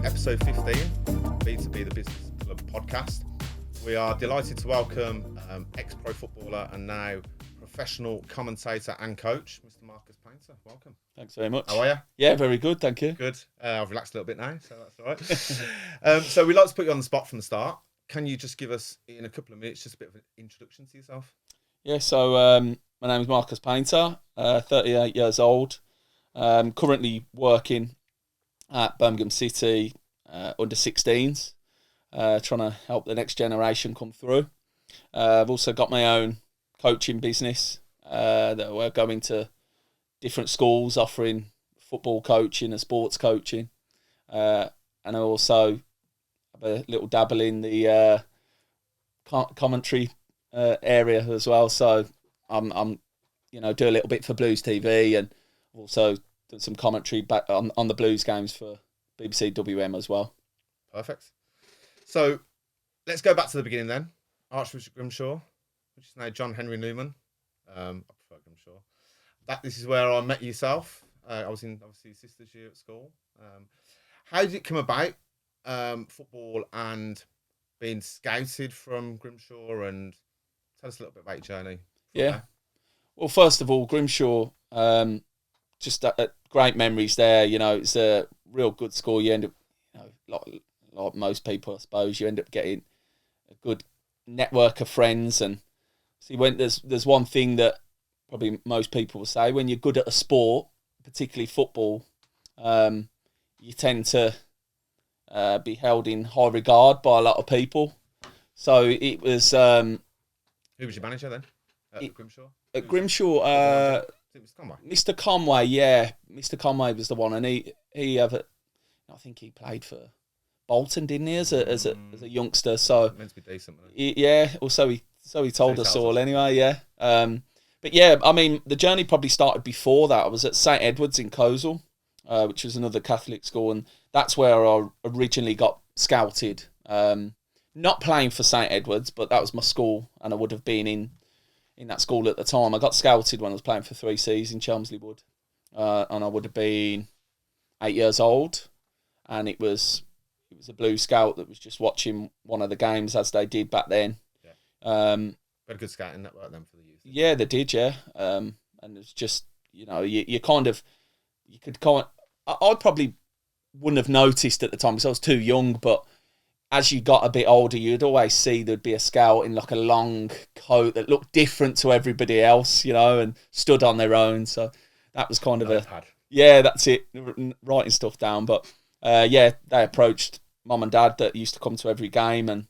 Episode 15, B2B, the Business Club podcast. We are delighted to welcome ex-pro footballer and now professional commentator and coach, Mr. Marcus Painter. Welcome. Thanks very much. How are you? Yeah, very good, thank you. Good. I've relaxed a little bit now, so that's all right. So we'd like to put you on the spot from the start. Can you just give us, in a couple of minutes, just a bit of an introduction to yourself? Yeah, so my name is Marcus Painter, 38 years old, currently working at Birmingham City under 16s, trying to help the next generation come through. I've also got my own coaching business that we're going to different schools offering football coaching and sports coaching. And I also have a little dabble in the commentary area as well. So I'm do a little bit for Blues TV and also done some commentary back on the Blues games for BBC WM as well. Perfect. So let's go back to the beginning then. Archbishop Grimshaw, which is now John Henry Newman. I prefer Grimshaw. This is where I met yourself. I was in, obviously, sister's year at school. How did it come about, football and being scouted from Grimshaw? And tell us a little bit about your journey. Yeah. Well, first of all, Grimshaw, just great memories there. You know, it's a real good school. You end up, like most people, I suppose, you end up getting a good network of friends. And see, when there's one thing that probably most people will say: when you're good at a sport, particularly football, you tend to be held in high regard by a lot of people. So it was. Who was your manager then at Grimshaw? At Grimshaw, Mr. Conway, yeah, Mr. Conway was the one, and I think he played for Bolton, didn't he, as a youngster? So meant to be decent. Yeah. Also, he told us all anyway. Yeah. But yeah, I mean, the journey probably started before that. I was at St Edward's in Coleshill, which was another Catholic school, and that's where I originally got scouted. Not playing for St Edward's, but that was my school, and I would have been in that school at the time. I got scouted when I was playing for 3Cs in Chelmsley Wood, and I would have been 8 years old, and it was a Blue Scout that was just watching one of the games as they did back then. Yeah. Very good scouting network then for the youth. Yeah, they did, yeah. And it's just, I probably wouldn't have noticed at the time because I was too young, but as you got a bit older, you'd always see there'd be a scout in like a long coat that looked different to everybody else, and stood on their own. So that was kind of that's it, writing stuff down. But they approached Mum and Dad that used to come to every game and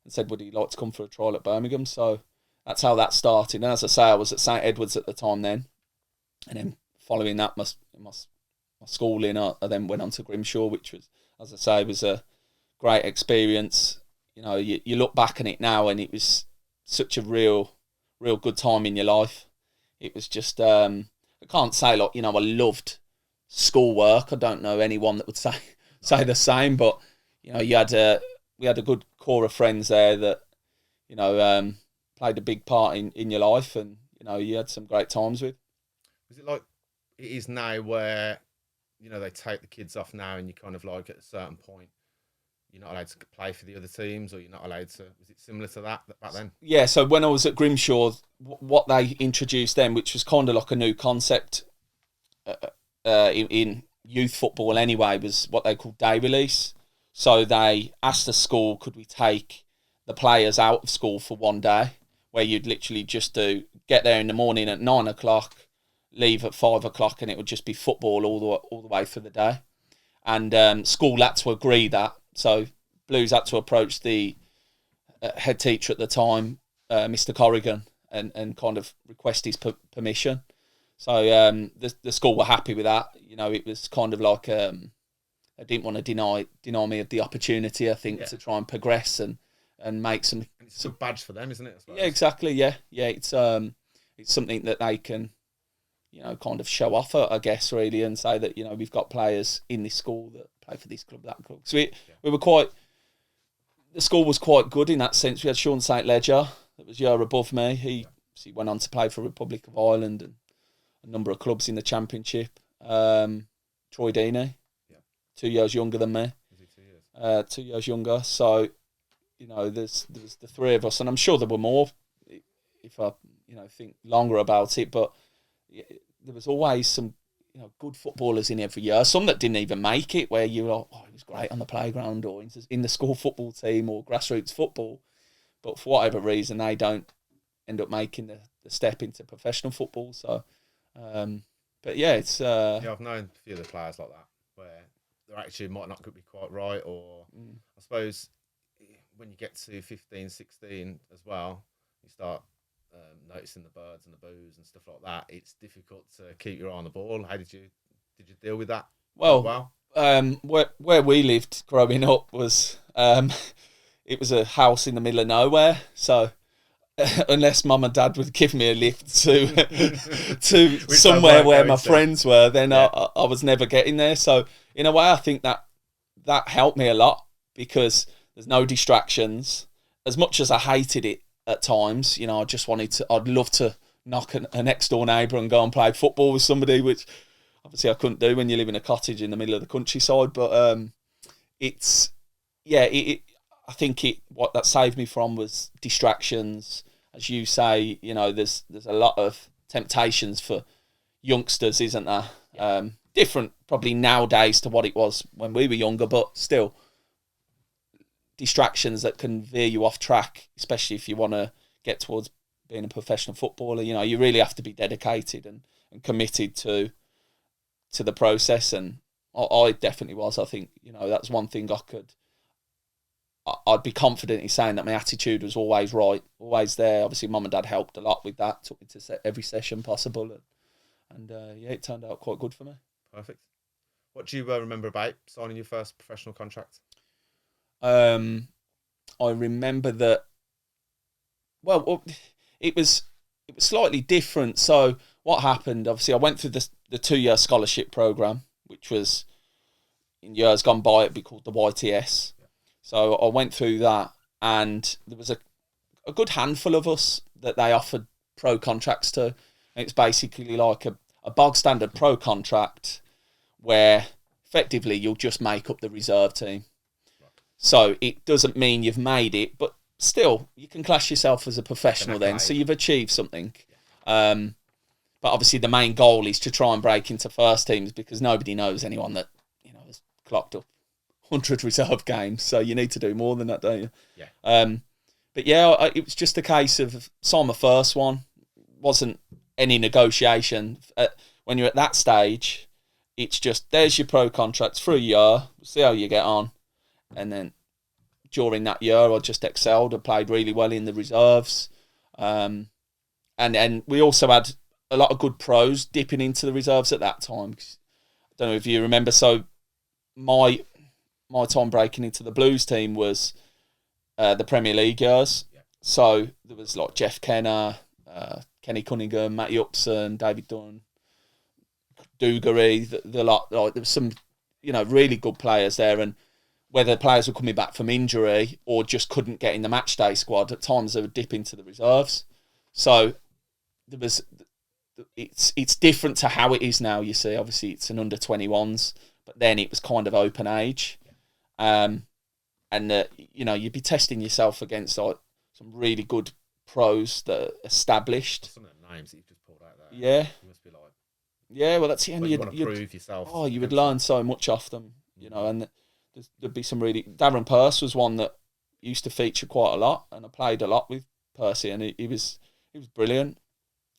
said, would he like to come for a trial at Birmingham? So that's how that started. And as I say, I was at St Edward's at the time then. And then following that, my schooling, I then went on to Grimshaw, which was, as I say, was a great experience. You look back on it now and it was such a real good time in your life. It was just, I can't say I loved schoolwork. I don't know anyone that would say the same, but we had a good core of friends there that played a big part in your life, and you had some great times with. Was it like it is now, where they take the kids off now, and you kind of like at a certain point you're not allowed to play for the other teams, or you're not allowed to? Was it similar to that back then? Yeah. So when I was at Grimshaw, what they introduced then, which was kind of like a new concept in youth football anyway, was what they called day release. So they asked the school, could we take the players out of school for one day, where you'd literally just get there in the morning at 9 o'clock, leave at 5 o'clock, and it would just be football all the way for the day. And school had to agree that. So Blues had to approach the head teacher at the time, Mr. Corrigan, and kind of request his permission. So the school were happy with that. It was kind of like I didn't want to deny me of the opportunity, I think, to try and progress and make some. And it's a badge for them, isn't it? I suppose? Yeah, exactly. Yeah. It's something that they can, kind of show off, I guess, really, and say that, we've got players in this school that play for this club, that club. So we were the school was quite good in that sense. We had Sean St. Ledger, that was a year above me. He went on to play for Republic of Ireland and a number of clubs in the Championship. Troy Deeney, 2 years younger than me. Was he 2 years? 2 years younger. So, there's the three of us, and I'm sure there were more if I, think longer about it. But there was always some, good footballers in every year. Some that didn't even make it, where you were like, oh, he was great on the playground or in the school football team or grassroots football. But for whatever reason, they don't end up making the step into professional football. So, but yeah, it's... I've known a few of the players like that, where their attitude might not be quite right, or I suppose when you get to 15, 16 as well, you start noticing the birds and the boos and stuff like that. It's difficult to keep your eye on the ball. How did you deal with that? Well, where we lived growing up was it was a house in the middle of nowhere, so unless mum and dad would give me a lift to somewhere where my friends were, then I was never getting there. So in a way, I think that helped me a lot, because there's no distractions. As much as I hated it at times, I'd love to knock a next door neighbour and go and play football with somebody, which obviously I couldn't do when you live in a cottage in the middle of the countryside. But I think what that saved me from was distractions. As you say, there's a lot of temptations for youngsters, isn't there? Different probably nowadays to what it was when we were younger, but still distractions that can veer you off track, especially if you want to get towards being a professional footballer. You really have to be dedicated and committed to the process, and I definitely was. I think, that's one thing I'd be confident in saying that my attitude was always right, always there. Obviously, mum and dad helped a lot with that, took me to every session possible, and it turned out quite good for me. Perfect. What do you remember about signing your first professional contract? I remember that. Well, it was slightly different. So what happened? Obviously, I went through the 2-year scholarship program, which was in years gone by it'd be called the YTS. Yeah. So I went through that, and there was a good handful of us that they offered pro contracts to. And it's basically like a bog standard pro contract where effectively you'll just make up the reserve team. So it doesn't mean you've made it, but still, you can class yourself as a professional then, so you've achieved something. But obviously the main goal is to try and break into first teams, because nobody knows anyone that has clocked up 100 reserve games, so you need to do more than that, don't you? Yeah. But yeah, it was just a case of sign my first one. Wasn't any negotiation. When you're at that stage, it's just, there's your pro contracts for a year, see how you get on. And then during that year, I just excelled. I played really well in the reserves. And we also had a lot of good pros dipping into the reserves at that time. I don't know if you remember. So my time breaking into the Blues team was the Premier League years. Yeah. So there was like Jeff Kenner, Kenny Cunningham, Matty Upson, David Dunn, Dugarry, the lot. Like, there was some, really good players there, and whether players were coming back from injury or just couldn't get in the match day squad, at times they would dip into the reserves. So it's different to how it is now. You see, obviously it's an under 21s, but then it was kind of open age, and you'd be testing yourself against like some really good pros that are established. Some of the names that you've just pulled out there. Yeah. You must be like. Yeah, well, that's the end. You want to prove yourself. Oh, you would learn so much off them, and there'd be some really... Darren Pearce was one that used to feature quite a lot, and I played a lot with Percy, and he was brilliant,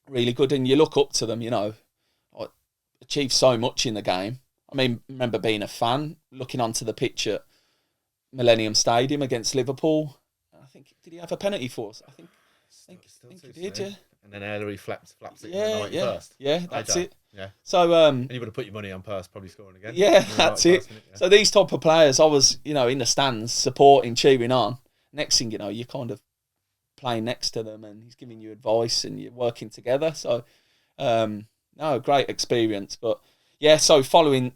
really good, and you look up to them, achieved so much in the game. I mean, I remember being a fan, looking onto the pitch at Millennium Stadium against Liverpool. I think, did he have a penalty for us? I think he did, yeah. And then Ellery flaps it in the 91st. Yeah, that's it. Yeah. So and you would have put your money on Perth probably scoring again. Yeah, that's it. Yeah. So these type of players, I was, in the stands supporting, cheering on. Next thing you know, you're kind of playing next to them, and he's giving you advice, and you're working together. So, no, great experience. But yeah, so following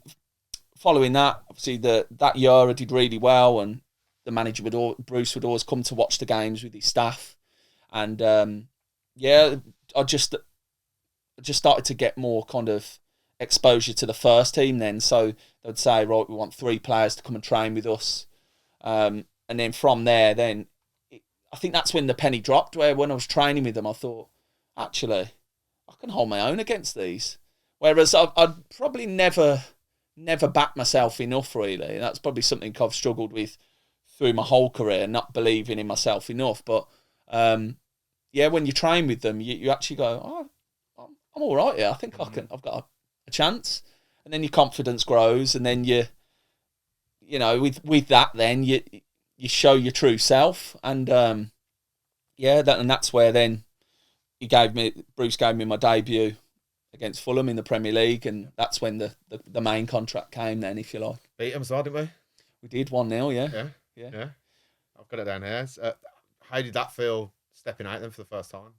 that, obviously that year I did really well, and the manager Bruce would always come to watch the games with his staff, and I just started to get more kind of exposure to the first team then. So they'd say, right, we want 3 players to come and train with us, and then from there, I think that's when the penny dropped. Where when I was training with them, I thought, actually, I can hold my own against these. Whereas I'd probably never backed myself enough, really. That's probably something I've struggled with through my whole career, not believing in myself enough. But when you train with them, you actually go, oh, I'm all right here. I think I've got a chance. And then your confidence grows, and then you with that, then you show your true self, and that's where then Bruce gave me my debut against Fulham in the Premier League, and that's when the main contract came then, if you like. Beat them as well, didn't we? We did 1-0, Yeah. I've got it down here. How did that feel stepping out then for the first time?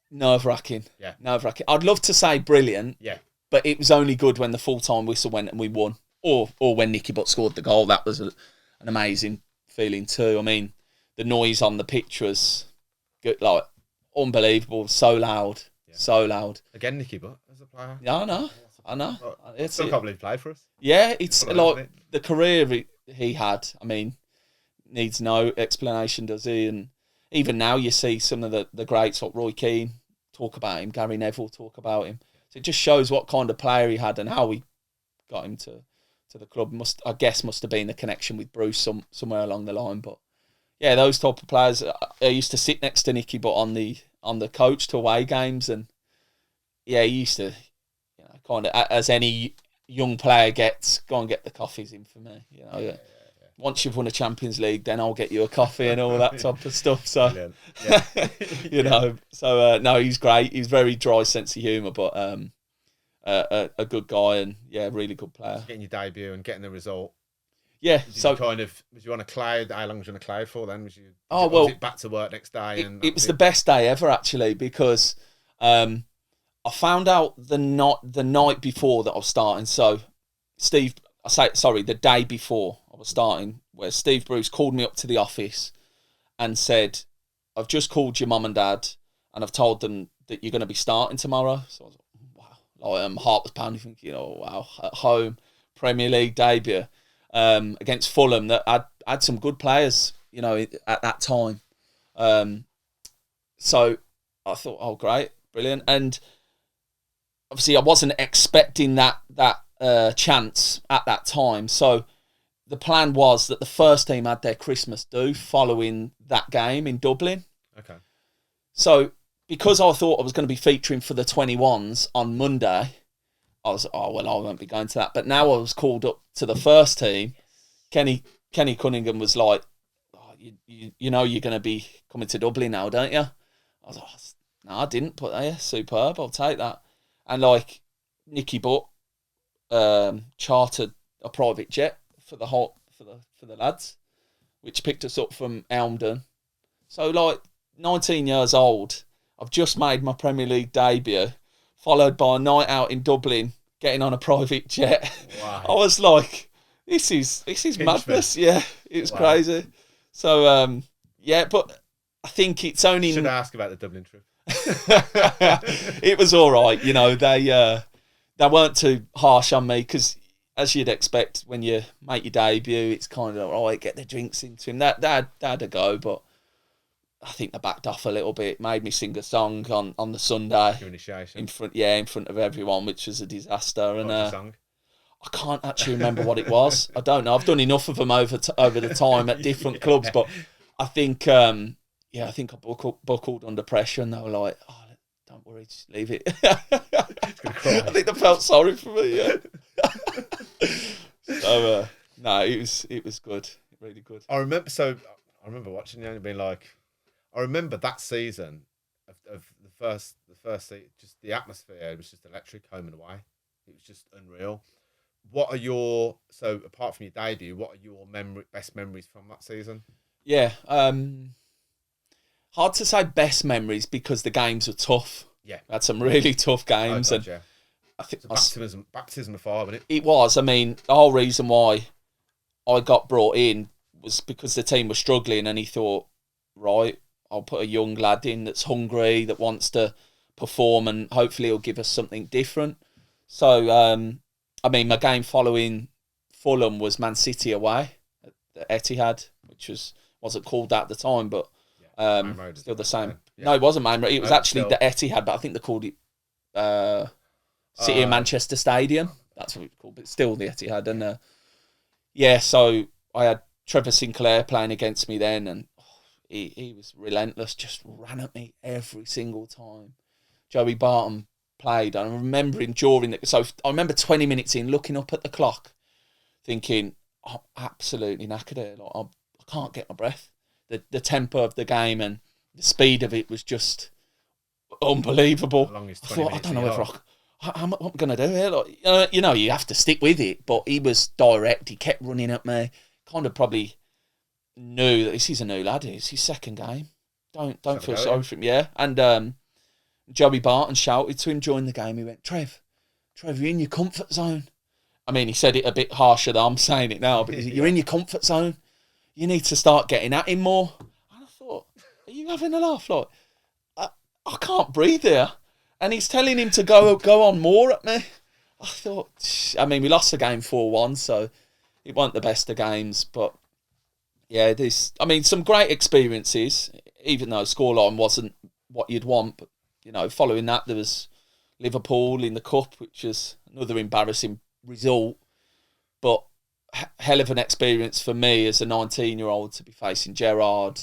Nerve-wracking. Yeah. Nerve-wracking. I'd love to say brilliant. Yeah. But it was only good when the full-time whistle went and we won. Or when Nicky Butt scored the goal. That was an amazing feeling too. I mean, the noise on the pitch was good, like unbelievable, so loud. Yeah. So loud. Again, Nicky Butt as a player. Yeah, I know. I still can't believe he played for us. Yeah, it's like the career he had. I mean, needs no explanation, does he? And even now you see some of the greats like Roy Keane talk about him, Gary Neville talk about him. So it just shows what kind of player he had and how we got him to the club. Must have been the connection with Bruce somewhere along the line. But yeah, those type of players. I used to sit next to Nicky, but on the coach to away games, and yeah, he used to, kind of, as any young player gets, go and get the coffees in for me. Yeah. Once you've won a Champions League, then I'll get you a coffee and all that type of stuff. So, yeah. So no, he's great. He's very dry sense of humour, but a good guy, and yeah, really good player. Getting your debut and getting the result. Yeah. Was you on a cloud? How long was you on a cloud for then? Was it back to work next day? It was the best day ever, actually, because I found out the night before that I was starting. So the day before I was starting, where Steve Bruce called me up to the office and said, I've just called your mum and dad and I've told them that you're going to be starting tomorrow. So I was like, wow. Like, heart was pounding, thinking, wow, at home, Premier League debut against Fulham, that I'd had some good players, at that time. So I thought, oh, great, brilliant. And obviously I wasn't expecting that chance at that time. So the plan was that the first team had their Christmas do following that game in Dublin. Okay. So because I thought I was going to be featuring for the 21s on Monday, I was, I won't be going to that. But now I was called up to the first team. Kenny Cunningham was like, you're going to be coming to Dublin now, don't you? I was like, no, I didn't. But yeah, superb. I'll take that. And like Nicky Butt chartered a private jet for the lads, which picked us up from Elmdon. So like 19 years old, I've just made my Premier League debut, followed by a night out in Dublin, getting on a private jet. Wow. I was like, this is madness. Yeah, it was crazy. So but I think it's only. Should I ask about the Dublin trip? It was all right, they weren't too harsh on me, because as you'd expect when you make your debut, it's kind of all right, get the drinks into him. That had a go, but I think they backed off a little bit. Made me sing a song on the Sunday in front of everyone, which was a disaster. And song? I can't actually remember what it was. I don't know. I've done enough of them over the time at different clubs, but I think I buckled under pressure, and they were like, "Oh, don't worry, just leave it." I think they felt sorry for me. Yeah. So no, it was good, really good. I remember watching you and being like, I remember that season of the first season, just the atmosphere. It was just electric, home and away. It was just unreal. Apart from your debut, what are your best memories from that season? Yeah, hard to say best memories because the games were tough. Yeah. We had some really tough games. Oh, and God, yeah. I think Baptism of fire, wasn't it? it was. I mean, the whole reason why I got brought in was because the team was struggling, and he thought, right, I'll put a young lad in that's hungry, that wants to perform, and hopefully he'll give us something different. So, I mean, my game following Fulham was Man City away at the Etihad, which wasn't called that at the time, but still the same. Yeah. No, it wasn't Main Road. It was actually the Etihad, but I think they called it City of Manchester Stadium. That's what it's called, but still the Etihad. And so I had Trevor Sinclair playing against me then, and he was relentless, just ran at me every single time. Joey Barton played, and I remember enduring it. So I remember 20 minutes in, looking up at the clock, thinking, I'm absolutely knackered here. Like, I can't get my breath. The tempo of the game and the speed of it was just unbelievable. I thought, I don't know what I'm going to do here. Like, you have to stick with it. But he was direct. He kept running at me. Kind of probably knew that this is a new lad. It's his second game. Don't feel sorry for him. Yeah. And Joey Barton shouted to him during the game. He went, Trev, you're in your comfort zone. I mean, he said it a bit harsher than I'm saying it now, but you're in your comfort zone. You need to start getting at him more. And I thought, are you having a laugh? Like, I can't breathe here. And he's telling him to go on more at me. I thought, I mean, we lost the game 4-1, so it wasn't the best of games. But, yeah, some great experiences, even though scoreline wasn't what you'd want. But, following that, there was Liverpool in the Cup, which was another embarrassing result. But hell of an experience for me as a 19-year-old to be facing Gerrard,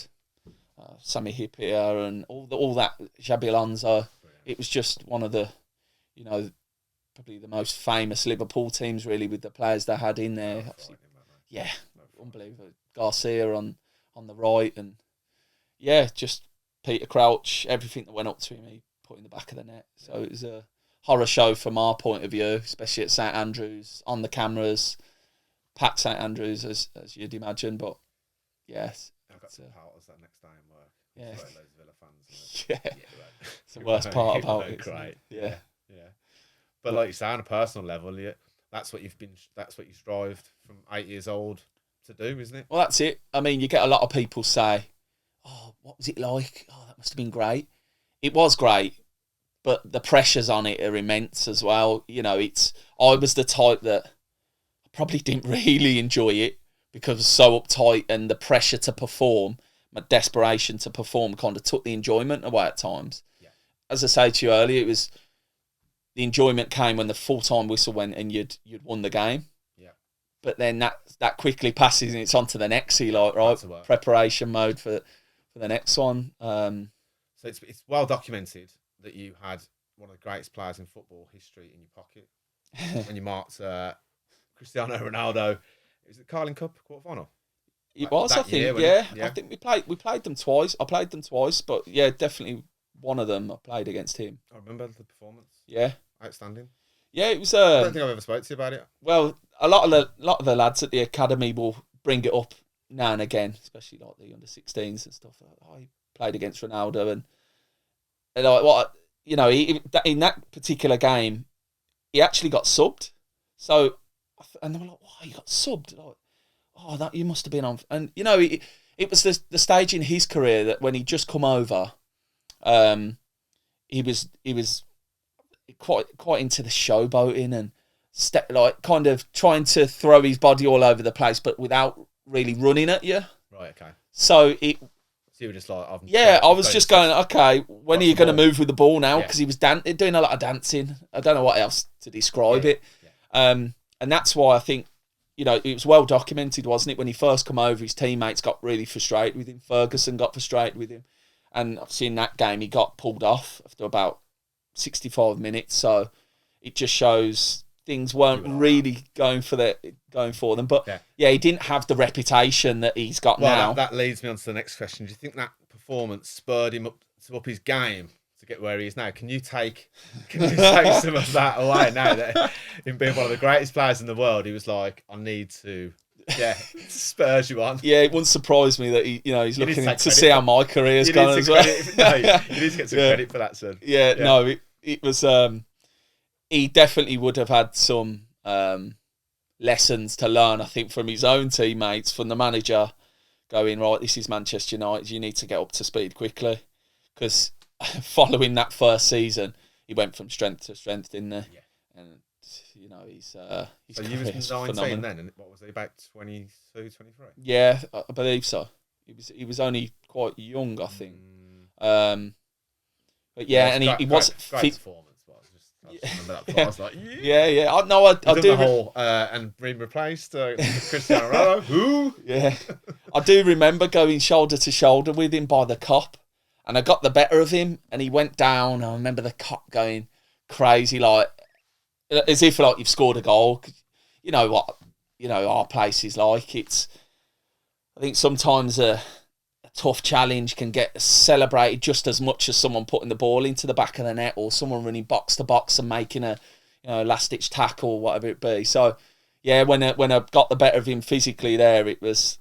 Sami Hyypiä, and all that, Xabi Alonso. It was just one of the, probably the most famous Liverpool teams, really, with the players they had in there. Unbelievable. Garcia on the right, and just Peter Crouch, everything that went up to him, he put in the back of the net. So it was a horror show from our point of view, especially at St Andrews, on the cameras. Packed St Andrews, as you'd imagine, but yes. I've got some partners that next day in work. Yeah. Loads of Villa fans. It's the worst part about it. Great. Yeah. But like you say, on a personal level, that's what you strived from 8 years old to do, isn't it? Well, that's it. I mean, you get a lot of people say, "Oh, what was it like? Oh, that must have been great." It was great, but the pressures on it are immense as well. I was the type that probably didn't really enjoy it because it was so uptight, and the pressure to perform, my desperation to perform, kind of took the enjoyment away at times. Yeah. As I said to you earlier, the enjoyment came when the full-time whistle went and you'd won the game. Yeah. But then that quickly passes and it's on to the next. So you're like, right, preparation mode for the next one. So it's well documented that you had one of the greatest players in football history in your pocket when you marked Cristiano Ronaldo. Was it the Carling Cup quarterfinal? It was, I think. Yeah. I think we played them twice. I played them twice, but yeah, definitely one of them I played against him. I remember the performance. Yeah, outstanding. Yeah, it was. I don't think I've ever spoke to you about it. Well, a lot of the lads at the academy will bring it up now and again, especially like the under-16s and stuff. Oh, he played against Ronaldo, and like what in that particular game, he actually got subbed. So, and they were like, "Why you got subbed?" Like, oh, that you must have been on. And it was the stage in his career that when he just come over, he was quite into the showboating and kind of trying to throw his body all over the place, but without really running at you. Right. Okay. So you were just like, I was just going, okay, when are you going to move with the ball now? Because he was doing a lot of dancing. I don't know what else to describe it. Yeah. And that's why I think, it was well documented, wasn't it? When he first come over, his teammates got really frustrated with him. Ferguson got frustrated with him. And obviously in that game, he got pulled off after about 65 minutes. So it just shows things weren't really going for them. But he didn't have the reputation that he's got now. That leads me on to the next question. Do you think that performance spurred him up his game to get where he is now? Can you take some of that away now that him being one of the greatest players in the world, he was like, I need to Yeah, Spurs you on. Yeah, it wouldn't surprise me that he's You need looking to take to credit see how for- my career's You gone need as to well. no, you need to get some Yeah. credit for that, son. Yeah, no, it was. He definitely would have had some lessons to learn, I think, from his own teammates, from the manager, going, right, this is Manchester United. You need to get up to speed quickly, because following that first season, he went from strength to strength, didn't he? Yeah. And he's So you career's was 19 phenomenal. then, and what was he, about 22, 23? Yeah, I believe so. He was only quite young, I think. But yeah, and he was great fit. performance. I just remember that before. I was like, Yeah. I done do. the whole and being replaced Cristiano Ronaldo. Who? Yeah, I do remember going shoulder to shoulder with him by the cop, and I got the better of him, and he went down. I remember the cop going crazy, like as if like you've scored a goal. You know what? Our place is like. I think sometimes a tough challenge can get celebrated just as much as someone putting the ball into the back of the net, or someone running box to box and making a last ditch tackle, whatever it be. So yeah, when I got the better of him physically there, it was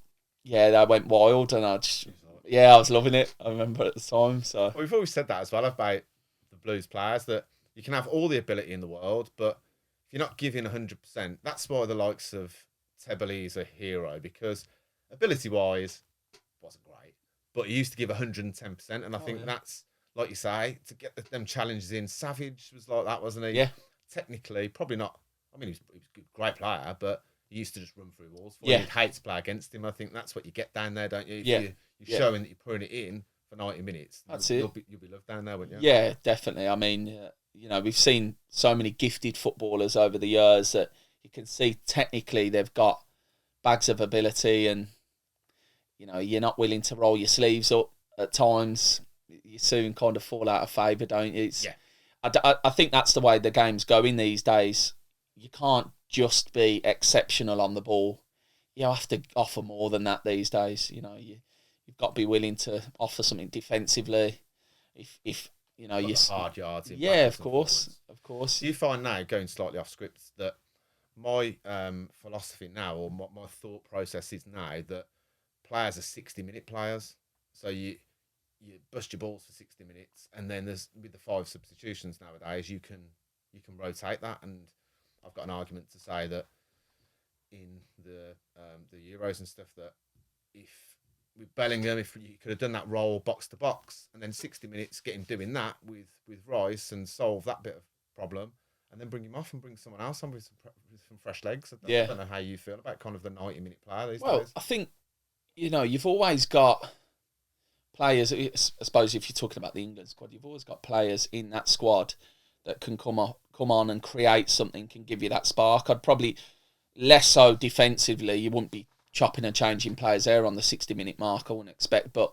that went wild, and I was loving it. I remember at the time. So Well, we've always said that as well about the Blues players, that you can have all the ability in the world, but if you're not giving 100%, that's why the likes of Tebele is a hero, because ability-wise, wasn't great, but he used to give 110%, and I think that's, like you say, to get them challenges in. Savage was like that, wasn't he? Yeah. Technically, probably not. I mean, he was a great player, but he used to just run through walls. Yeah. You'd hate to play against him. I think that's what you get down there, don't you? If Yeah. You're showing that you're putting it in for 90 minutes. That's You'll be loved down there, wouldn't you? yeah, definitely. I mean, we've seen so many gifted footballers over the years that you can see technically they've got bags of ability, and you're not willing to roll your sleeves up at times. You soon kind of fall out of favour, don't you? I think that's the way the game's going these days. You can't just be exceptional on the ball. You have to offer more than that these days. You've got to be willing to offer something defensively. If you're hard yards. Yeah, of course. Do you find now, going slightly off script, that my philosophy now, or my thought process is now, that players are 60-minute players. So you bust your balls for 60 minutes, and then there's, with the 5 substitutions nowadays, you can rotate that. And I've got an argument to say that in the Euros and stuff, that if with Bellingham, if you could have done that role box to box, and then 60 minutes get him doing that with Rice and solve that bit of problem, and then bring him off and bring someone else on with some fresh legs. I don't know how you feel about kind of the 90-minute player these days. I think you've always got players. I suppose if you're talking about the England squad, you've always got players in that squad that can come on and create something, can give you that spark. I'd probably less so defensively. You wouldn't be chopping and changing players there on the 60-minute mark, I wouldn't expect. But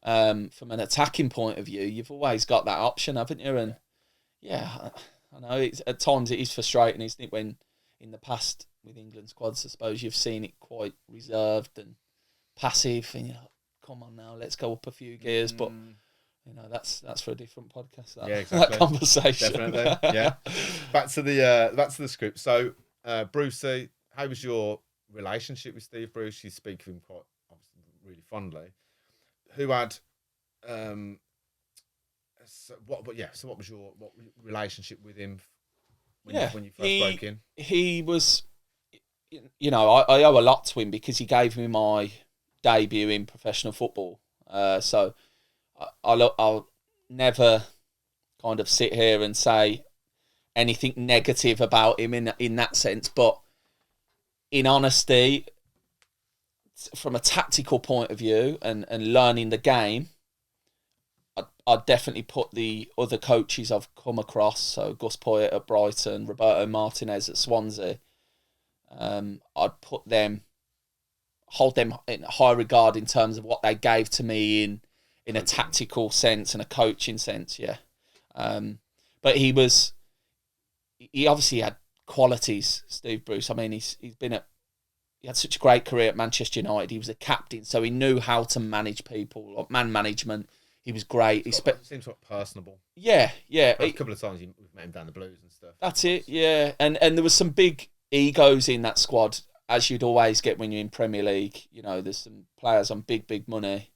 from an attacking point of view, you've always got that option, haven't you? And I know at times it is frustrating, isn't it, when in the past with England squads, I suppose you've seen it quite reserved and passive, and you're like, come on now, let's go up a few gears. But that's for a different podcast. Exactly. That conversation. Definitely. Yeah. Back to the script. So, Brucey, how was your relationship with Steve Bruce? You speak of him quite obviously really fondly. Who had so what was your relationship with him when you first broke in? He was, I owe a lot to him, because he gave me my debut in professional football. So I'll never kind of sit here and say anything negative about him in that sense, but in honesty, from a tactical point of view and learning the game, I'd definitely put the other coaches I've come across, so Gus Poyet at Brighton, Roberto Martinez at Swansea, I'd hold them in high regard in terms of what they gave to me in a tactical sense and a coaching sense, but he obviously had qualities, Steve Bruce. I mean, he had such a great career at Manchester United. He was a captain, so he knew how to manage people, like man management. He was great. He seems quite personable. Yeah. A couple of times we've met him down the Blues and stuff. That's it. Yeah, and there was some big egos in that squad as you'd always get when you're in Premier League, you know, there's some players on big money.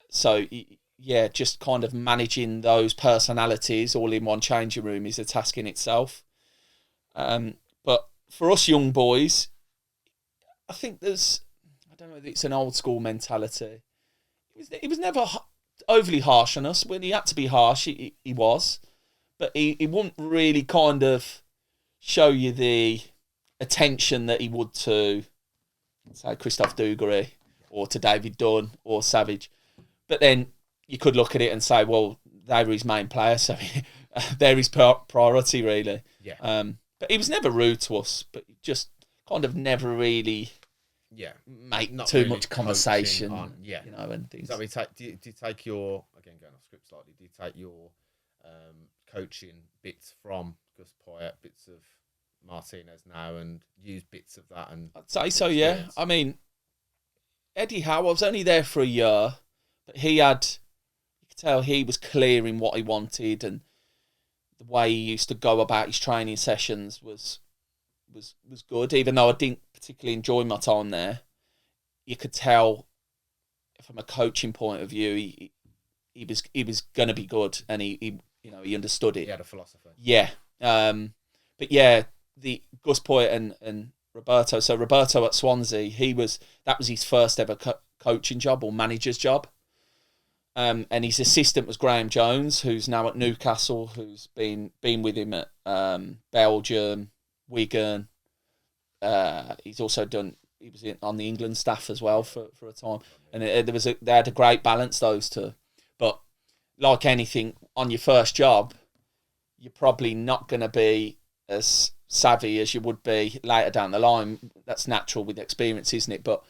So yeah, just kind of managing those personalities all in one changing room is a task in itself. But for us young boys, I think I don't know if it's an old school mentality. He was never overly harsh on us. When he had to be harsh, he was. But he wouldn't really kind of show you the attention that he would to, say, Christophe Dugarry or to David Dunn or Savage. But then you could look at it and say, well, they were his main player, so they're his priority, really. Yeah. But he was never rude to us, but just kind of never really make Not too really much conversation on, you know, and things. Do you take your, again, going off script slightly, do you take your coaching bits from Gus Poyet, bits of Martinez now, and use bits of that? And I'd say so, yeah. I mean, Eddie Howe, I was only there for a year, but you could tell he was clear in what he wanted, and the way he used to go about his training sessions was good. Even though I didn't particularly enjoy my time there, you could tell from a coaching point of view, he was going to be good, and he understood it. He had a philosophy. Yeah. But yeah, the Gus Poyet and Roberto. So Roberto at Swansea, that was his first ever coaching job or manager's job. And his assistant was Graham Jones, who's now at Newcastle, who's been with him at Belgium, Wigan. He was on the England staff as well for a time, and they had a great balance, those two. But like anything, on your first job, you're probably not going to be as savvy as you would be later down the line. That's natural with experience, isn't it? But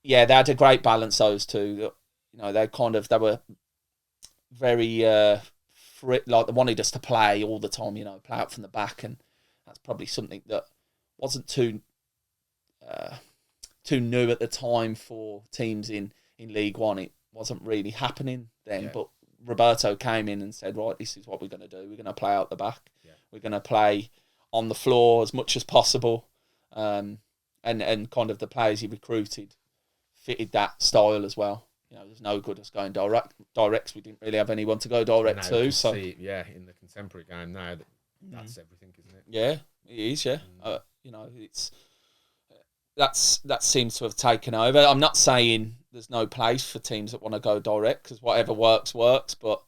yeah, they had a great balance, those two. You know, they were very like they wanted us to play all the time. You know, play out from the back, and that's probably something that wasn't too new at the time for teams in League One. It wasn't really happening then, but Roberto came in and said, right, this is what we're going to do. We're going to play out the back. Yeah. We're going to play on the floor as much as possible. And kind of the players he recruited fitted that style as well. You know, there's no good us going directs. We didn't really have anyone to go direct to. So in the contemporary game now, that's everything, isn't it? Yeah, it is. Yeah, you know, that seems to have taken over. I'm not saying there's no place for teams that want to go direct, because whatever works. But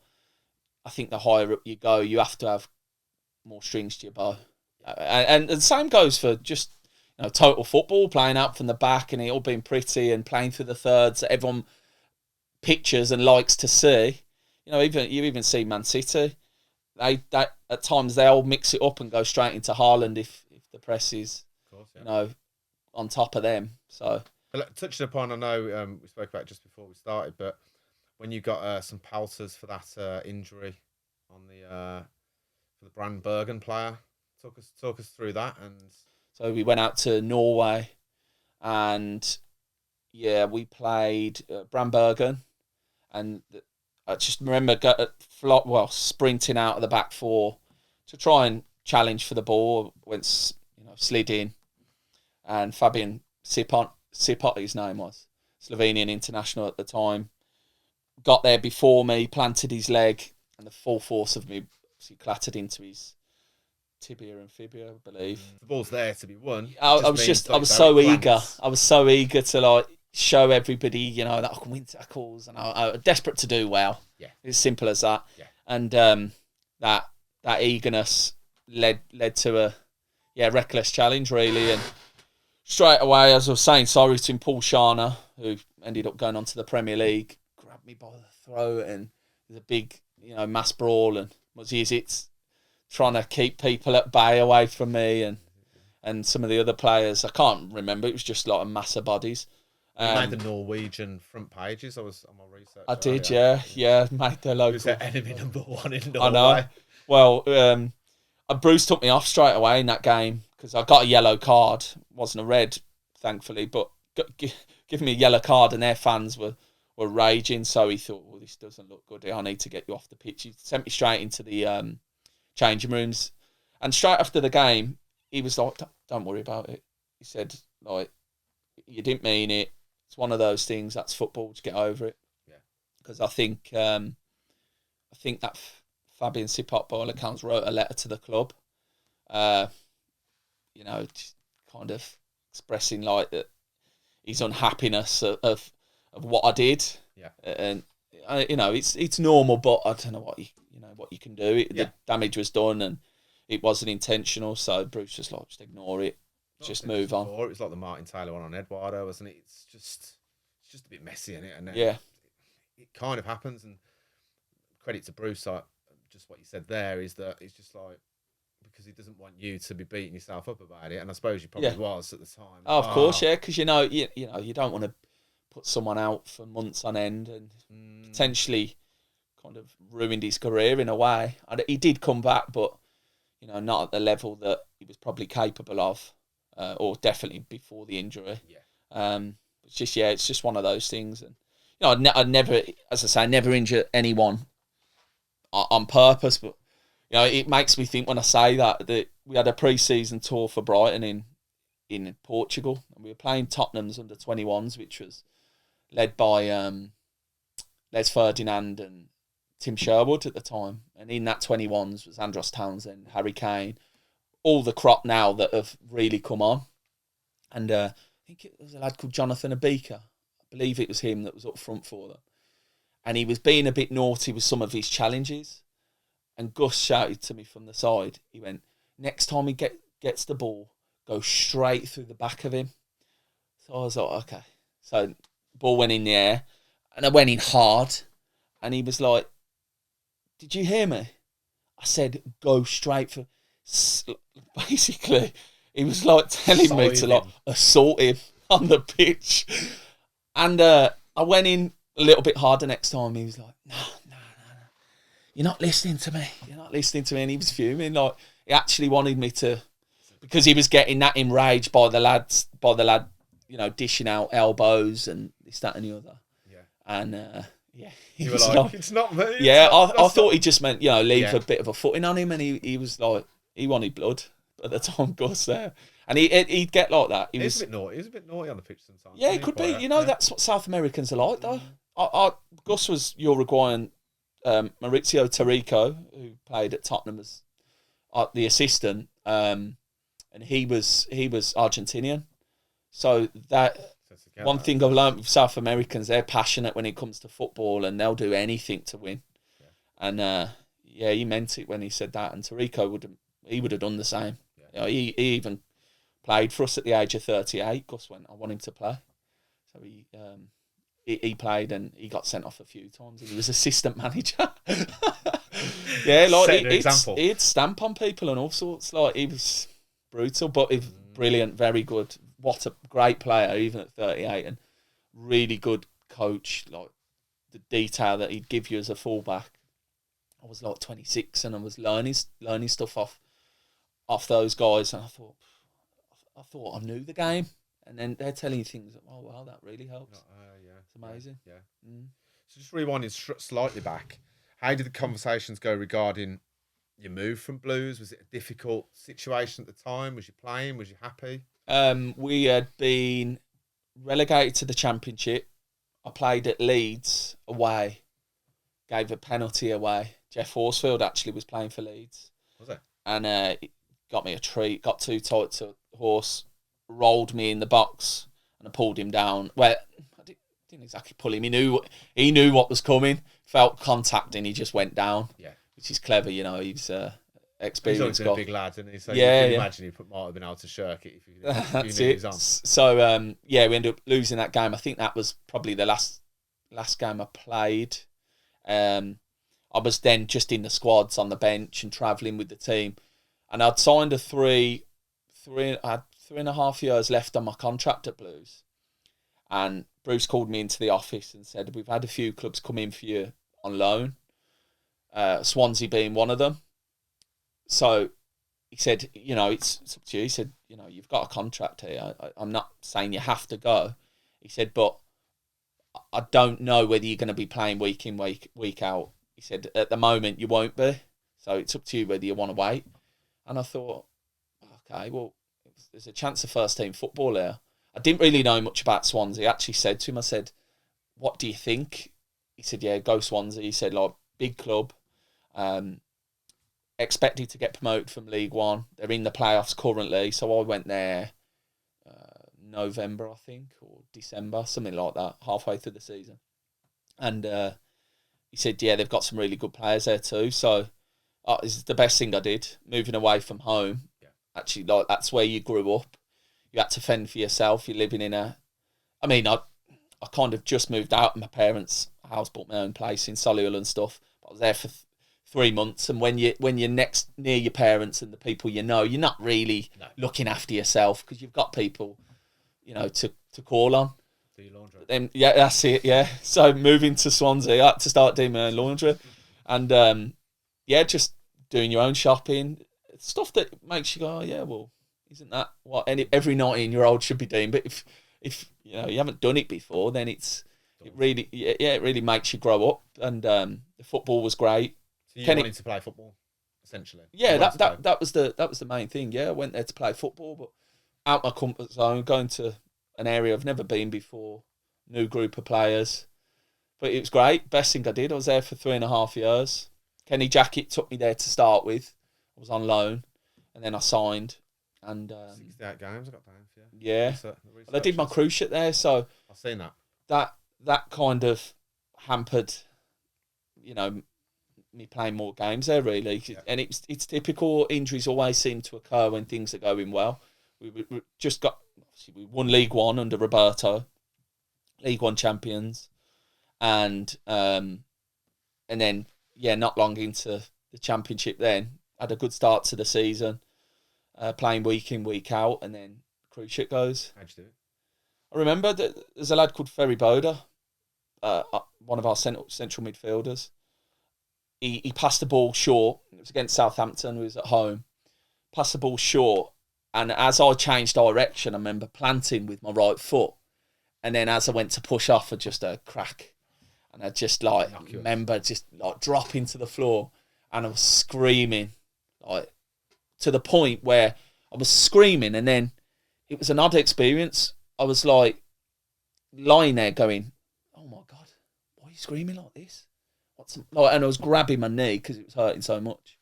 I think the higher up you go, you have to have more strings to your bow, and the same goes for just, you know, total football, playing out from the back and it all being pretty and playing through the thirds that everyone pictures and likes to see. You know, you even see Man City. They at times they'll mix it up and go straight into Haaland if the press is, of course, you know, on top of them. So touching upon, I know we spoke about it just before we started, but when you got some palters for that injury on for the Brand Bergen player, talk us through that. And so we went out to Norway, and we played Brand Bergen, and I just remember sprinting out of the back four to try and challenge for the ball. Went, you know, slid in, and Fabian Sipot, his name was, Slovenian international at the time, got there before me, planted his leg, and the full force of me clattered into his tibia and fibia, I believe. The ball's there to be won. I was so eager. I was so eager to like show everybody, you know, that I can win tackles, and I was desperate to do well. Yeah, it's simple as that. Yeah, and that eagerness led to a reckless challenge, really. And straight away, as I was saying, sorry to Paul Sharner, who ended up going on to the Premier League, grabbed me by the throat, and there's a big, you know, mass brawl, and it's trying to keep people at bay away from me and some of the other players. I can't remember. It was just like a mass of bodies. You made the Norwegian front pages. I was on my research. I did, yeah. Made the local. Was their enemy number one in Norway? I know. Well, Bruce took me off straight away in that game because I got a yellow card. It wasn't a red, thankfully, but giving me a yellow card, and their fans were raging. So he thought, well, this doesn't look good. I need to get you off the pitch. He sent me straight into the changing rooms, and straight after the game, he was like, don't worry about it. He said, like, you didn't mean it. It's one of those things. That's football. Just get over it. Yeah. Because I think that Fabian Sipak by all accounts wrote a letter to the club, just kind of expressing like that his unhappiness of what I did. Yeah. And it's normal, but I don't know what you can do. The damage was done and it wasn't intentional. So Bruce was like, just ignore it, just move on. It was like the Martin Taylor one on Eduardo, wasn't it? It's just a bit messy, isn't it? And then it kind of happens. And credit to Bruce, like just what you said there is that it's just like, because he doesn't want you to be beating yourself up about it, and I suppose you probably was at the time. Oh, of course, yeah, because you don't want to put someone out for months on end and potentially kind of ruined his career in a way. And he did come back, but not at the level that he was probably capable of, or definitely before the injury. Yeah. It's just one of those things, and I'd never, as I say, never injure anyone on purpose, but it makes me think when I say that we had a pre-season tour for Brighton in Portugal, and we were playing Tottenham's under-21s, which was led by Les Ferdinand and Tim Sherwood at the time. And in that 21s was Andros Townsend, Harry Kane, all the crop now that have really come on. And I think it was a lad called Jonathan Abika. I believe it was him that was up front for them. And he was being a bit naughty with some of his challenges. And Gus shouted to me from the side. He went, next time he gets the ball, go straight through the back of him. So I was like, okay. So ball went in the air, and I went in hard. And he was like, did you hear me? I said, go straight for... Basically, he was like telling me to like assault him on the pitch. And I went in a little bit harder next time. He was like, no. You're not listening to me. And he was fuming. Like, he actually wanted me to, because he was getting that enraged by the lad, dishing out elbows and this, that, and the other. Yeah. And he you was were like, it's not me. Yeah, I thought he just meant leave a bit of a footing on him, and he was like, he wanted blood at the time. Gus there, and he'd get like that. He was a bit naughty. He was a bit naughty on the pitch sometimes. Yeah, it could be. That's what South Americans are like, though. Gus was Uruguayan. Maurizio Taricco, who played at Tottenham as the assistant, and he was Argentinian. So that one thing I've learned with South Americans, they're passionate when it comes to football, and they'll do anything to win. Yeah. And he meant it when he said that. And Taricco would have done the same. Yeah. He even played for us at the age of 38. Gus went, I want him to play. So he played and he got sent off a few times. And he was assistant manager. Yeah, like he'd stamp on people and all sorts. Like, he was brutal, but he was brilliant, very good. What a great player, even at 38, and really good coach. Like, the detail that he'd give you as a fullback. I was like 26 and I was learning stuff off those guys, and I thought I knew the game. And then they're telling you things. Oh, wow, that really helps. It's amazing. Yeah. So just rewinding slightly back, how did the conversations go regarding your move from Blues? Was it a difficult situation at the time? Was you playing? Was you happy? We had been relegated to the Championship. I played at Leeds away. Gave a penalty away. Jeff Horsfield actually was playing for Leeds. Was it? And it got me a treat. Got too tight to Horse. Rolled me in the box and I pulled him down. Well, I didn't exactly pull him. He knew what was coming. Felt contact and he just went down. Yeah, which is clever. He's experienced. He's always a big lad, isn't he? So you can imagine he might have been able to shirk it if you knew he was on. So we ended up losing that game. I think that was probably the last game I played. I was then just in the squads on the bench and travelling with the team, and I'd signed I had 3.5 years left on my contract at Blues. And Bruce called me into the office and said, we've had a few clubs come in for you on loan, Swansea being one of them. So he said, it's up to you. He said, you've got a contract here. I'm not saying you have to go. He said, but I don't know whether you're going to be playing week in, week out. He said, at the moment you won't be. So it's up to you whether you want to wait. And I thought, okay, well, there's a chance of first team football there. I didn't really know much about Swansea. I actually said to him, I said, what do you think? He said, yeah, go Swansea. He said, like, big club, expected to get promoted from League One. They're in the playoffs currently. So I went there November, I think, or December, something like that, halfway through the season. And he said, yeah, they've got some really good players there too. So this is the best thing I did, moving away from home. Yeah. Actually, like, that's where you grew up. You had to fend for yourself. You're living in I kind of just moved out of my parents' house, bought my own place in Solihull and stuff. I was there for 3 months, and when you're next near your parents and the people you know, you're not really looking after yourself because you've got people, to call on. Do your laundry. Then yeah, that's it. Yeah, so moving to Swansea, I had to start doing my own laundry, and just doing your own shopping, stuff that makes you go, oh yeah, well, isn't that what every 19-year-old should be doing? But if you haven't done it before, then it really makes you grow up. And the football was great. So you wanted to play football, essentially? Yeah, that was the main thing. Yeah, I went there to play football, but out my comfort zone, going to an area I've never been before, new group of players. But it was great. Best thing I did. I was there for 3.5 years. Kenny Jackett took me there to start with. I was on loan, and then I signed. And 68 games I got down for you. Yeah. I did my cruise ship there, so I've seen that. That kind of hampered, me playing more games there, really. Yeah. And it's typical. Injuries always seem to occur when things are going well. We won League One under Roberto, League One champions, and then not long into the Championship. Then had a good start to the season, playing week in, week out, and then cruise ship goes. How'd you do it? I remember that there's a lad called Ferry Boda, one of our central midfielders. He passed the ball short. It was against Southampton. We was at home. Passed the ball short, and as I changed direction, I remember planting with my right foot, and then as I went to push off, I just a crack, and I just remember just dropping to the floor, and I was screaming, to the point where I was screaming, and then it was an odd experience. I was lying there going, oh my God, why are you screaming like this? And I was grabbing my knee because it was hurting so much.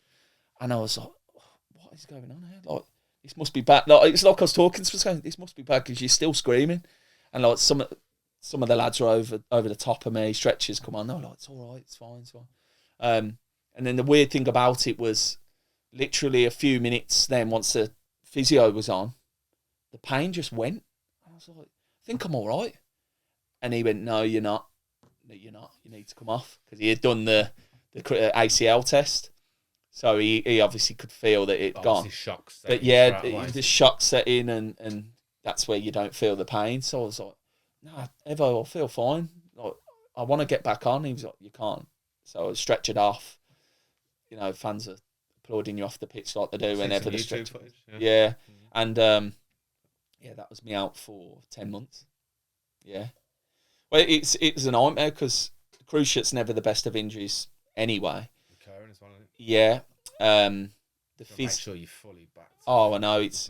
And I was like, what is going on here? This must be bad. It's like I was talking to someone, this must be bad because you're still screaming. And some of the lads were over the top of me, stretchers come on. They were like, it's all right, it's fine, it's fine. And then the weird thing about it was literally a few minutes then, once the physio was on, the pain just went. I was like, I think I'm all right. And he went, no, you're not. No, you're not. You need to come off. Because he had done the ACL test. So he obviously could feel that it'd gone. Shocks. But yeah, the shock set in, and that's where you don't feel the pain. So I was like, no, Evo, I feel fine. I want to get back on. He was like, you can't. So I was stretchered off. Fans are applauding you off the pitch like they do whenever the stretch. Yeah. And that was me out for 10 months. Yeah. Well, it was a nightmare because cruise ship's never the best of injuries anyway. Recurring as well, isn't it? Yeah. Make sure you're fully back. Oh, I know it's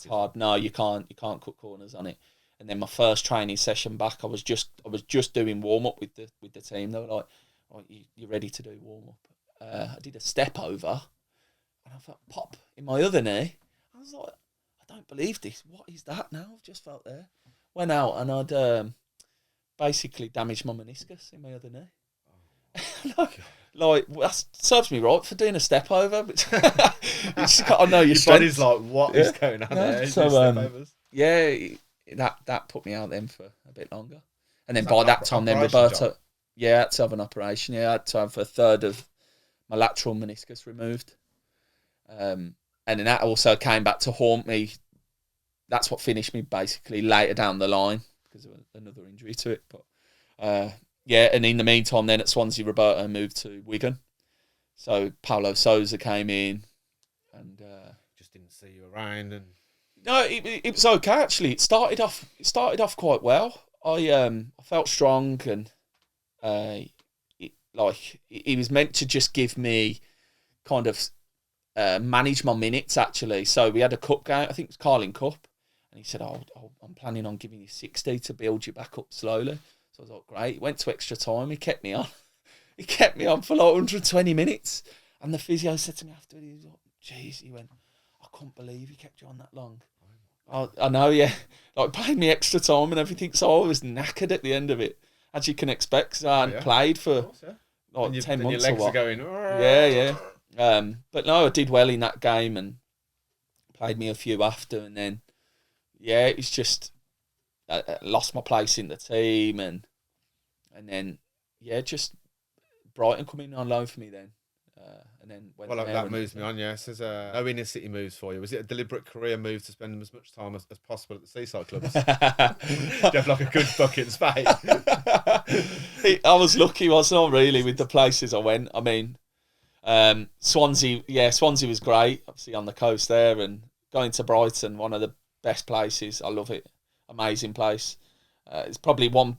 hard. No, you can't cut corners on it. And then my first training session back, I was just doing warm up with the team. They were like, "Oh, you ready to do warm up?" I did a step over, and I felt pop in my other knee. I was like, I don't believe this. What is that now? I've just felt there. Went out and I'd basically damaged my meniscus in my other knee. That serves me right for doing a step over. I know your body's like, what is going on there? So that put me out then for a bit longer. And then by that time, then Roberto, I had to have an operation. Yeah, I had to have a third of my lateral meniscus removed. And then that also came back to haunt me. That's what finished me basically later down the line because of another injury to it. But and in the meantime, then at Swansea, Roberto moved to Wigan. So Paulo Sousa came in, and just didn't see you around. And no, it was okay actually. It started off quite well. I felt strong, and he was meant to just give me kind of manage my minutes, actually. So we had a cup game, I think it was Carling Cup, and he said, I'm planning on giving you 60 to build you back up slowly. So I was like, great. Went to extra time. He kept me on. He kept me on for like 120 minutes. And the physio said to me after, he was like, geez, he went, I couldn't believe he kept you on that long. I know, yeah. Like, paid me extra time and everything, so I was knackered at the end of it, as you can expect, because I hadn't played for like 10 months your legs or what. are going, Yeah. But no, I did well in that game and played me a few after, and then, yeah, it's just, I lost my place in the team, and then, yeah, just Brighton coming on loan for me then. And then went well, there that moves me on, yeah. Says no inner city moves for you. Was it a deliberate career move to spend as much time as possible at the seaside clubs? Do you have like a good fucking space? I was lucky, wasn't I, really, with the places I went. I mean, Swansea was great, obviously on the coast there, and going to Brighton, one of the best places. I love it. Amazing place. It's probably one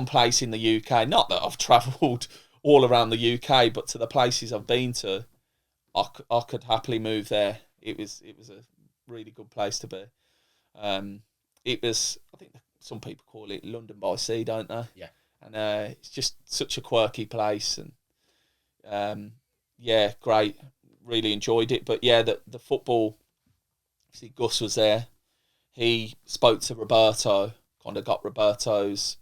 place in the UK, not that I've travelled all around the UK, but to the places I've been to, I could happily move there. It was a really good place to be. It was, I think some people call it London by Sea, don't they? Yeah. And it's just such a quirky place, and yeah, great. Really enjoyed it. But yeah, the football. See, Gus was there. He spoke to Roberto. Kind of got Roberto's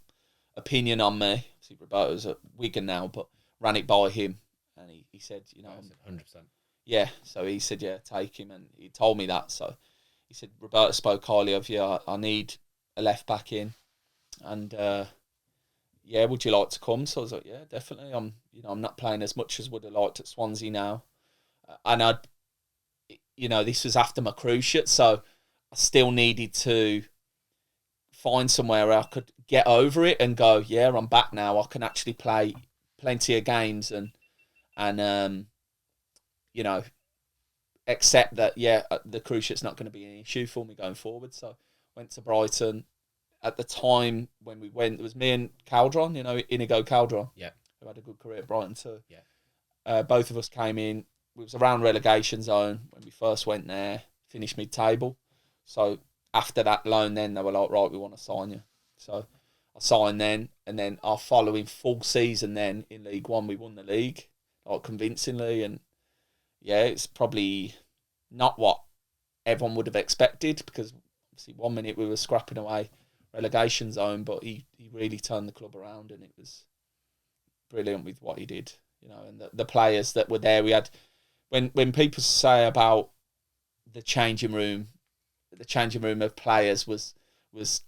opinion on me. See, Roberto's at Wigan now, but ran it by him, and he said, 100%. Yeah, so he said, yeah, take him, and he told me that. So he said, Roberto spoke highly of you. I need a left back in, and yeah, would you like to come? So I was like, yeah, definitely. I'm not playing as much as would have liked at Swansea now, and this was after my cruciate, so I still needed to find somewhere where I could get over it and go, yeah, I'm back now. I can actually play plenty of games and accept that, yeah, the cruciate's not going to be an issue for me going forward. So went to Brighton. At the time when we went, it was me and Caldron, Inigo Caldron, who had a good career at Brighton too. Yeah. Both of us came in. It was around relegation zone when we first went there, finished mid-table. So after that loan then, they were like, right, we want to sign you. So I signed then, and then our following full season then in League One, we won the league, like convincingly. And yeah, it's probably not what everyone would have expected, because obviously 1 minute we were scrapping away relegation zone, but he really turned the club around, and it was brilliant with what he did, and the players that were there. We had, when people say about the changing room of players was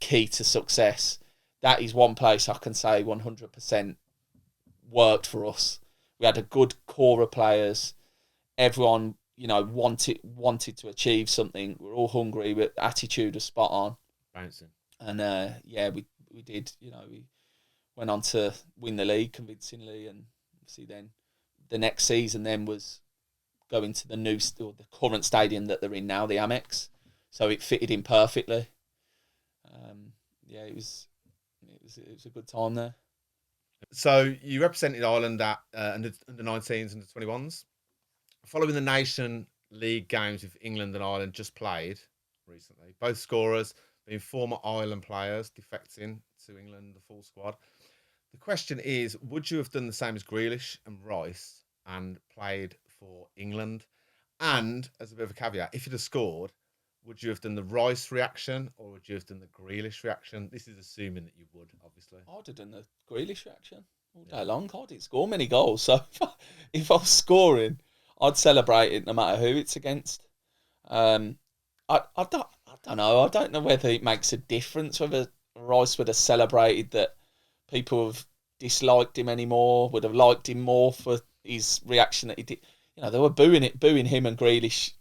key to success. That is one place I can say 100% worked for us. We had a good core of players. Everyone, wanted to achieve something. We're all hungry, but attitude was spot on. Bouncing. And we did. We went on to win the league convincingly, and see then the next season then was going to the current stadium that they're in now, the Amex. So it fitted in perfectly. It was a good time there. So you represented Ireland at under 19s, under 21s. Following the Nation League games with England and Ireland just played recently, both scorers being former Ireland players defecting to England, the full squad. The question is, would you have done the same as Grealish and Rice and played for England? And as a bit of a caveat, if you'd have scored, would you have done the Rice reaction or would you have done the Grealish reaction? This is assuming that you would, obviously. I'd have done the Grealish reaction all day long. I didn't score many goals, so if I was scoring, I'd celebrate it no matter who it's against. I don't know. I don't know whether it makes a difference whether Rice would have celebrated that people have disliked him anymore, would have liked him more for his reaction that he did. They were booing him and Grealish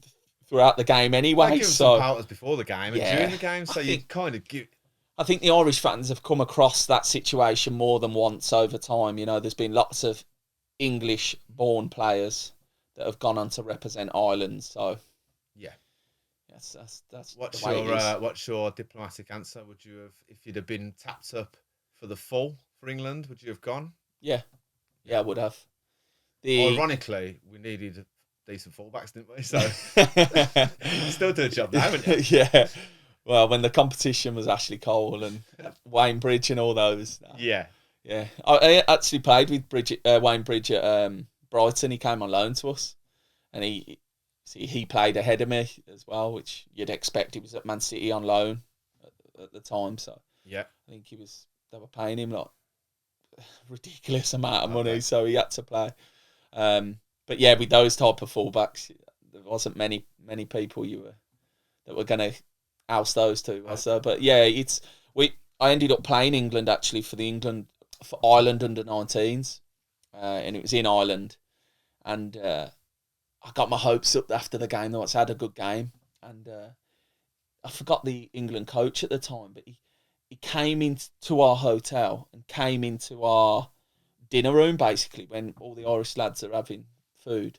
throughout the game anyway. They give him some pelters before the game and during the game, so you kind of give. I think the Irish fans have come across that situation more than once over time. There's been lots of English-born players that have gone on to represent Ireland. So, yeah, yes, that's what's the way it is. What's your diplomatic answer? Would you have, if you'd have been tapped up for the full for England, would you have gone? Yeah, I would have. Ironically, we needed decent fullbacks, didn't we? So still do a job now, haven't you? Yeah. Well, when the competition was Ashley Cole and Wayne Bridge and all those. Yeah. Yeah. I actually played with Wayne Bridge at Brighton. He came on loan to us, and he played ahead of me as well, which you'd expect. He was at Man City on loan at the time, so yeah, I think they were paying him like a ridiculous amount of money, so he had to play. But yeah, with those type of fullbacks, there wasn't many people that were going to oust those two. So, but yeah, I ended up playing England actually for Ireland under 19s, and it was in Ireland, and I got my hopes up after the game. Though I had a good game, and I forgot the England coach at the time, but he came into our hotel and came into our dinner room basically when all the Irish lads are having food,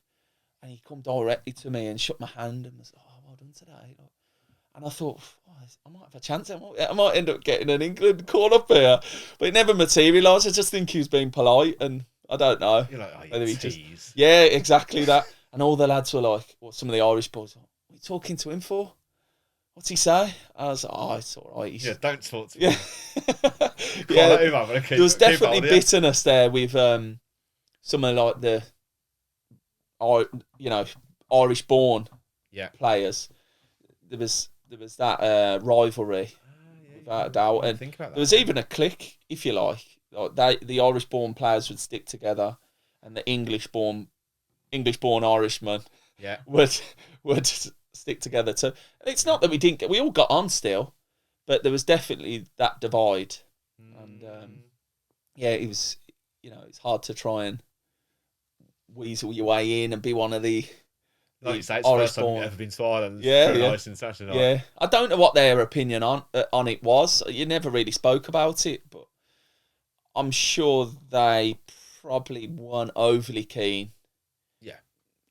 and he come directly to me and shook my hand and was, "Oh, well done today." And I thought, I might have a chance. I might end up getting an England call up here, but it never materialised. I just think he was being polite, and I don't know. You're like, whether he tease. Yeah, exactly that. And all the lads were like, some of the Irish boys, what are you talking to him for? What's he say? I was like, it's all right. Yeah, don't talk to him. Yeah. There was definitely bitterness there with some of like the, Irish-born players. There was that rivalry, without a doubt. And there was even a clique, if you like. The Irish-born players would stick together, and the English-born Irishmen would stick together too. And it's not that we all got on still, but there was definitely that divide. And it was, it's hard to try and weasel your way in and be one of the like you say, it's the first time you've ever been to Ireland. I don't know what their opinion on it was. You never really spoke about it, but I'm sure they probably weren't overly keen. Yeah.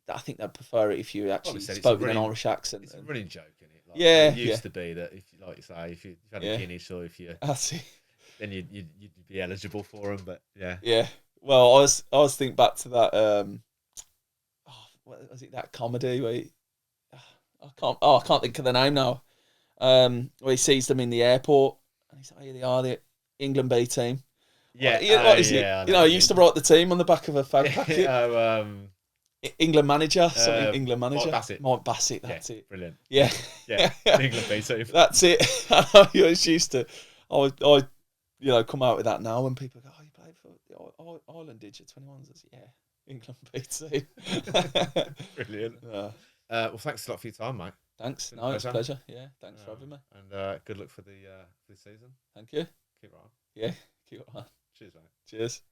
I think they'd prefer it if you actually spoke with an Irish accent. It's a running joke, isn't it? Like, it used to be that, if you had a Guinness or if you... then you'd be eligible for them, but yeah. Yeah. Well, I was thinking back to that... what was it, that comedy where I can't think of the name now. Where he sees them in the airport and he's like, "Here they are, the England B team." Yeah, what is it? He used to write the team on the back of a fag packet. England manager, something England manager. Mike Bassett, that's it. Brilliant. Yeah. England B team. That's it. I know you used to. I come out with that now when people go, "Oh, you played for Ireland, did you? 21s?" I say, "Yeah, England B team." Brilliant. Well, thanks a lot for your time, mate. Thanks. No, it's a pleasure. Yeah, thanks for having me. And good luck for the season. Thank you. Keep it on. Yeah, keep it on. Cheers, mate. Cheers.